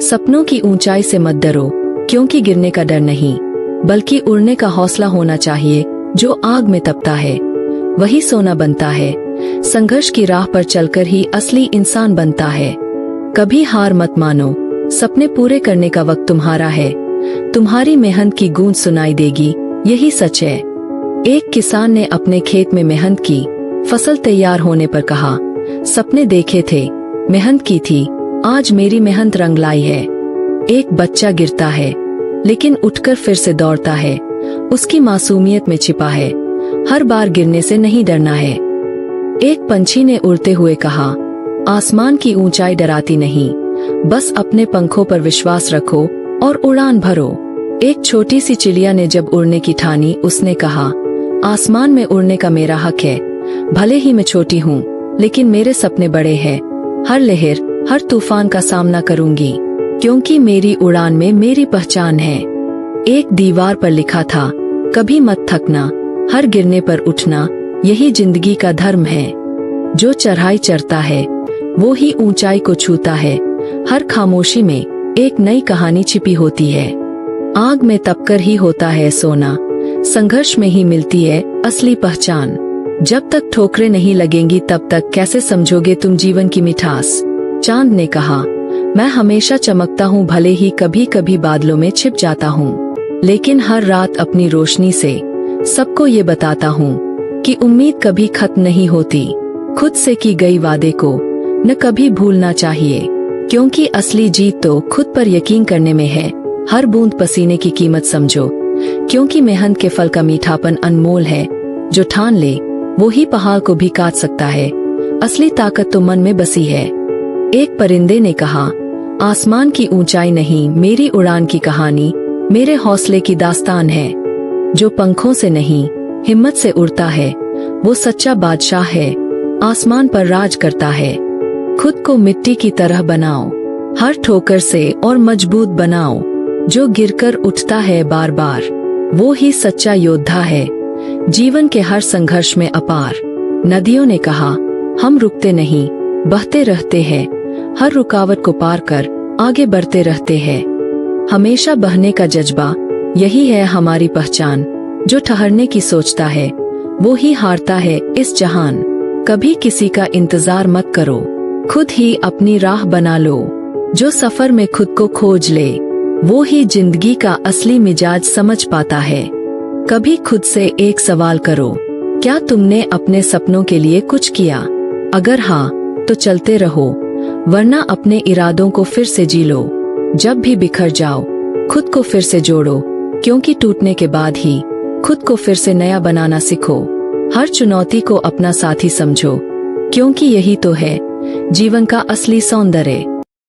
सपनों की ऊंचाई से मत डरो, क्योंकि गिरने का डर नहीं, बल्कि उड़ने का हौसला होना चाहिए। जो आग में तपता है वही सोना बनता है। संघर्ष की राह पर चलकर ही असली इंसान बनता है। कभी हार मत मानो, सपने पूरे करने का वक्त तुम्हारा है। तुम्हारी मेहनत की गूंज सुनाई देगी, यही सच है। एक किसान ने अपने खेत में मेहनत की, फसल तैयार होने पर कहा, सपने देखे थे, मेहनत की थी, आज मेरी मेहनत रंग लाई है। एक बच्चा गिरता है, लेकिन उठकर फिर से दौड़ता है। उसकी मासूमियत में छिपा है, हर बार गिरने से नहीं डरना है। एक पंछी ने उड़ते हुए कहा, आसमान की ऊंचाई डराती नहीं, बस अपने पंखों पर विश्वास रखो और उड़ान भरो। एक छोटी सी चिड़िया ने जब उड़ने की ठानी, उसने कहा, आसमान में उड़ने का मेरा हक है। भले ही मैं छोटी हूँ, लेकिन मेरे सपने बड़े हैं। हर लहर, हर तूफान का सामना करूंगी, क्योंकि मेरी उड़ान में मेरी पहचान है। एक दीवार पर लिखा था, कभी मत थकना, हर गिरने पर उठना, यही जिंदगी का धर्म है। जो चढ़ाई चढ़ता है वो ही ऊंचाई को छूता है। हर खामोशी में एक नई कहानी छिपी होती है। आग में तपकर ही होता है सोना, संघर्ष में ही मिलती है असली पहचान। जब तक ठोकरें नहीं लगेंगी तब तक कैसे समझोगे तुम जीवन की मिठास। चांद ने कहा, मैं हमेशा चमकता हूँ, भले ही कभी कभी बादलों में छिप जाता हूँ, लेकिन हर रात अपनी रोशनी से सबको ये बताता हूँ कि उम्मीद कभी खत्म नहीं होती। खुद से की गई वादे को न कभी भूलना चाहिए, क्योंकि असली जीत तो खुद पर यकीन करने में है। हर बूंद पसीने की कीमत समझो, क्योंकि मेहनत के फल का मीठापन अनमोल है। जो ठान ले वो ही पहाड़ को भी काट सकता है। असली ताकत तो मन में बसी है। एक परिंदे ने कहा, आसमान की ऊंचाई नहीं, मेरी उड़ान की कहानी, मेरे हौसले की दास्तान है। जो पंखों से नहीं हिम्मत से उड़ता है वो सच्चा बादशाह है, आसमान पर राज करता है। खुद को मिट्टी की तरह बनाओ, हर ठोकर से और मजबूत बनाओ। जो गिरकर उठता है बार बार वो ही सच्चा योद्धा है। जीवन के हर संघर्ष में अपार। नदियों ने कहा, हम रुकते नहीं, बहते रहते हैं, हर रुकावट को पार कर आगे बढ़ते रहते हैं। हमेशा बहने का जज्बा, यही है हमारी पहचान। जो ठहरने की सोचता है वो ही हारता है इस जहान। कभी किसी का इंतजार मत करो, खुद ही अपनी राह बना लो। जो सफर में खुद को खोज ले वो ही जिंदगी का असली मिजाज समझ पाता है। कभी खुद से एक सवाल करो, क्या तुमने अपने सपनों के लिए कुछ किया? अगर हाँ तो चलते रहो, वरना अपने इरादों को फिर से जी लो। जब भी बिखर जाओ खुद को फिर से जोड़ो, क्योंकि टूटने के बाद ही खुद को फिर से नया बनाना सीखो। हर चुनौती को अपना साथी समझो, क्योंकि यही तो है जीवन का असली सौंदर्य।